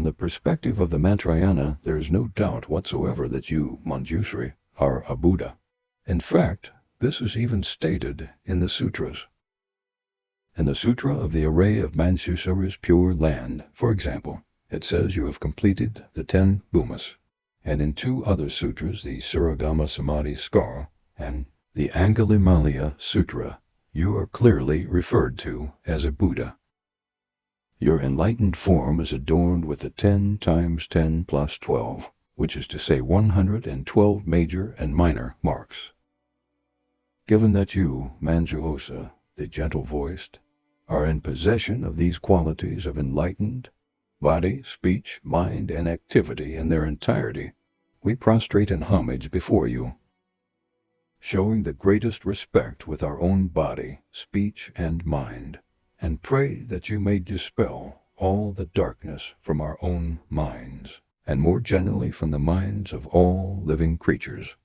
from the perspective of the Mantrayana, there is no doubt whatsoever that you, Manjusri, are a Buddha. In fact, this is even stated in the sutras. In the Sutra of the Array of Manjusri's Pure Land, for example, it says you have completed the 10 Bhumis, and in 2 other sutras, the Suraṃgama-samadhi Sūtra and the Angulimaliya Sutra, you are clearly referred to as a Buddha. Your enlightened form is adorned with the 10 times 10 plus 12, which is to say 112 major and minor marks. Given that you, Manjughoṣa, the gentle-voiced, are in possession of these qualities of enlightened, body, speech, mind, and activity in their entirety, we prostrate in homage before you, showing the greatest respect with our own body, speech, and mind, and pray that you may dispel all the darkness from our own minds, and more generally from the minds of all living creatures.